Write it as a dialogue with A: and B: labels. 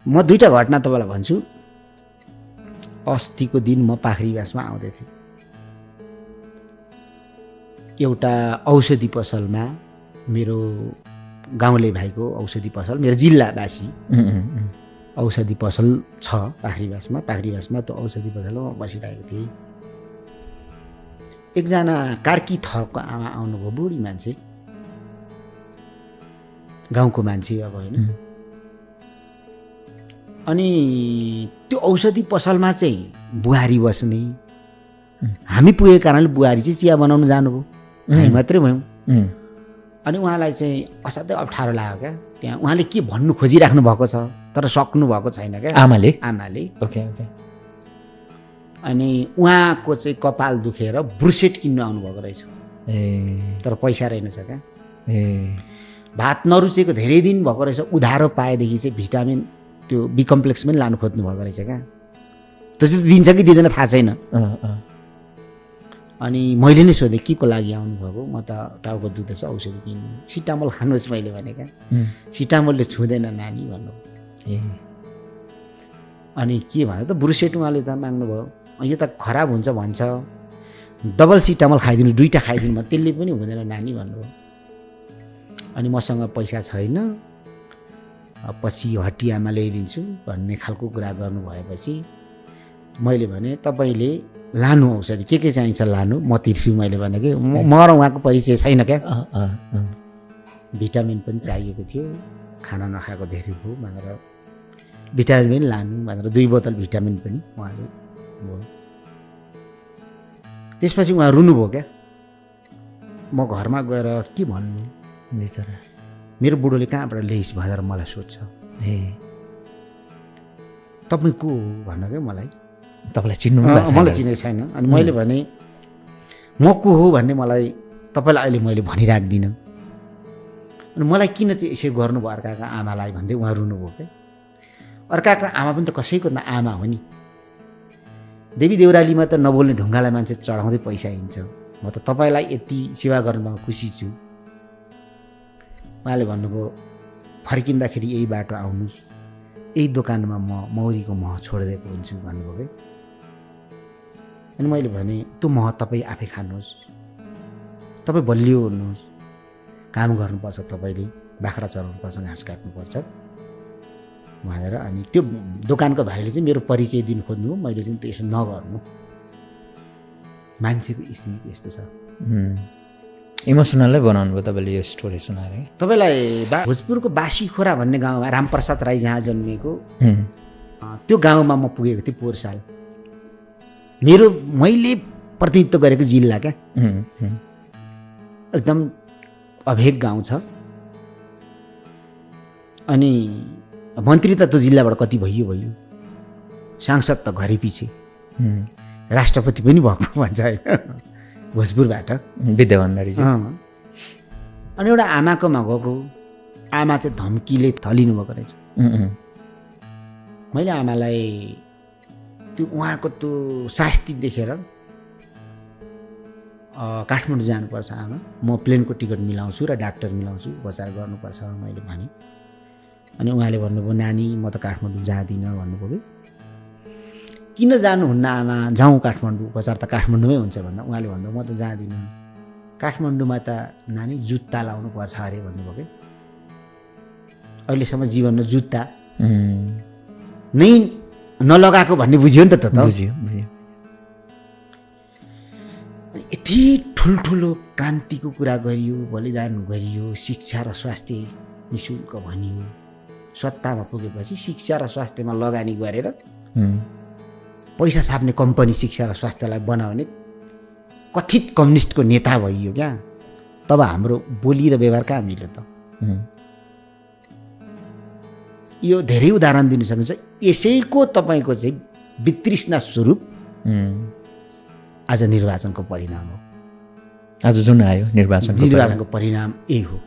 A: म दुईटा घटना तपाईँलाई भन्छु। अस्तिको दिन म पाखरीबासमा आउँदै थिएँ। एउटा औषधि पसलमा, मेरो गाउँले भाइको औषधि पसल, मेरो जिल्लावासी औषधि पसल छ पाखरीबासमा। पाखरीबासमा त्यो औषधि पसलमा म बसिरहेको थिएँ। एकजना कार्की थरको आमा आउनुभयो, बुढी मान्छे, गाउँको मान्छे अब होइन। अनि त्यो औषधि पसलमा चाहिँ बुहारी बस्ने, हामी पुगेको कारणले बुहारी चाहिँ चिया बनाउनु जानुभयो, हामी मात्रै भयौँ। अनि उहाँलाई चाहिँ असाध्यै अप्ठ्यारो लाग्यो क्या। त्यहाँ उहाँले के भन्नु खोजिराख्नु भएको छ तर सक्नु भएको छैन क्या आमाले।
B: Okay okay.
A: अनि उहाँको चाहिँ कपाल दुखेर ब्रुसेट किन्नु आउनुभएको रहेछ। तर पैसा रहेनछ क्या। भात नरुचेको धेरै दिन भएको रहेछ। उधारो पाएदेखि चाहिँ भिटामिन त्यो बी कम्प्लेक्स पनि लानु खोज्नु भएको रहेछ क्या। त्यो चाहिँ दिन्छ कि दिँदैन थाहा छैन। अनि मैले नै सोधेँ के को लागि आउनुभएको। म त टाउको दुख्दैछ औषधि किन्नु। सिटामोल खानुहोस् मैले भने क्या। सिटामोलले छुँदैन नानी भन्नु। अनि के भयो त, ब्रुसेट उहाँले त माग्नुभयो। यो त खराब हुन्छ भन्छ, डबल सिटामोल खाइदिनु, दुईवटा खाइदिनु भयो, त्यसले पनि हुँदैन नानी भन्नुभयो। अनि मसँग पैसा छैन, पछि हटियामा ल्याइदिन्छु भन्ने खालको कुरा गर्नुभएपछि मैले भने तपाईँले लानु औषधि के चाहिन्छ लानु, म तिर्छु मैले भने कि। म र उहाँको परिचय छैन क्या। भिटामिन पनि चाहिएको थियो, खाना नखाएको धेरै भयो भनेर भिटामिन पनि लानु भनेर 2 बोतल भिटामिन पनि उहाँले भयो। त्यसपछि उहाँ रुनुभयो क्या। म घरमा गएर के भन्नु,
B: बिचरा
A: मेरो बुढोले कहाँबाट ल्याइस् भनेर मलाई सोध्छ। तपाईँ को भन्न क्या मलाई।
B: तपाईँलाई चिन्नु
A: मलाई चिनेको छैन। अनि मैले भने म को हो भन्ने मलाई तपाईँलाई अहिले मैले भनिराख्दिनँ। अनि मलाई किन चाहिँ यसरी गर्नुभयो अर्काको आमालाई भन्दै उहाँ रुनुभयो क्या। अर्काको आमा पनि त कसैको न आमा हो नि। देवी देउरालीमा त नबोल्ने ढुङ्गालाई मान्छे चढाउँदै पैसा हिँड्छ। म त तपाईँलाई यति सेवा गर्नुमा खुसी छु। उहाँले भन्नुभयो फर्किँदाखेरि यही बाटो आउनुहोस्, यही दोकानमा म मौरीको मह छोडिदिएको हुन्छु भन्नुभयो कि। अनि मैले भने त्यो मह तपाईँ आफै खानुहोस्, तपाईँ बलियो हुनुहोस्, काम गर्नुपर्छ, तपाईँले बाख्रा चराउनुपर्छ, घाँस काट्नुपर्छ भनेर। अनि त्यो दोकानको भाइले चाहिँ मेरो परिचय दिनु खोज्नु हो। मैले चाहिँ त्यसो नगर्नु, मान्छेको स्थिति त्यस्तो छ।
B: इमोसनलै बनाउनु भयो तपाईँले यो स्टोरी सुनाएर।
A: तपाईँलाई भोजपुरको बासीखोरा भन्ने गाउँमा रामप्रसाद राई जहाँ जन्मिएको त्यो गाउँमा म पुगेको थिएँ पोहोर साल। मैले प्रतिनिधित्व गरेको जिल्ला क्या। एकदम अभेग गाउँ छ। अनि मन्त्री त त्यो जिल्लाबाट कति भइयो, सांसद त घरै पछि, राष्ट्रपति पनि भएको भन्छ होइन भोजपुरबाट,
B: विद्या भण्डारी।
A: अनि एउटा आमाकोमा गएको, आमा चाहिँ धम्कीले थलिनु भएको रहेछ। मैले आमालाई त्यो उहाँको त्यो शास्ति देखेर काठमाडौँ जानुपर्छ आमा, म प्लेनको टिकट मिलाउँछु र डाक्टर मिलाउँछु, उपचार गर्नुपर्छ मैले भने। अनि उहाँले भन्नुभयो नानी म त काठमाडौँ जाँदिनँ भन्नुभयो कि। किन जानुहुन्न आमा, जाउँ काठमाडौँ, उपचार त काठमाडौँमै हुन्छ भन्दा उहाँले भन्नुभयो म त जाँदिनँ, काठमाडौँमा त नानी जुत्ता लाउनु पर्छ अरे भन्नुभयो कि। अहिलेसम्म जीवनमा जुत्ता नै नलगाएको भन्ने बुझ्यो नि त।
B: बुझ्यो।
A: यति ठुल्ठुलो क्रान्तिको कुरा गरियो, बलिदान गरियो, शिक्षा र स्वास्थ्य निःशुल्क भनियो। सत्तामा पुगेपछि शिक्षा र स्वास्थ्यमा लगानी गरेर पैसा छाप्ने कम्पनी शिक्षा र स्वास्थ्यलाई बनाउने कथित कम्युनिस्टको नेता भइयो क्या। तब हाम्रो बोली र व्यवहार कहाँ मिल्यो त। यो धेरै उदाहरण दिन सकिन्छ। यसैको तपाईँको चाहिँ वितृष्णा स्वरूप आज निर्वाचनको परिणाम हो।
B: आज जुन आयो निर्वाचनको
A: परिणाम यही हो।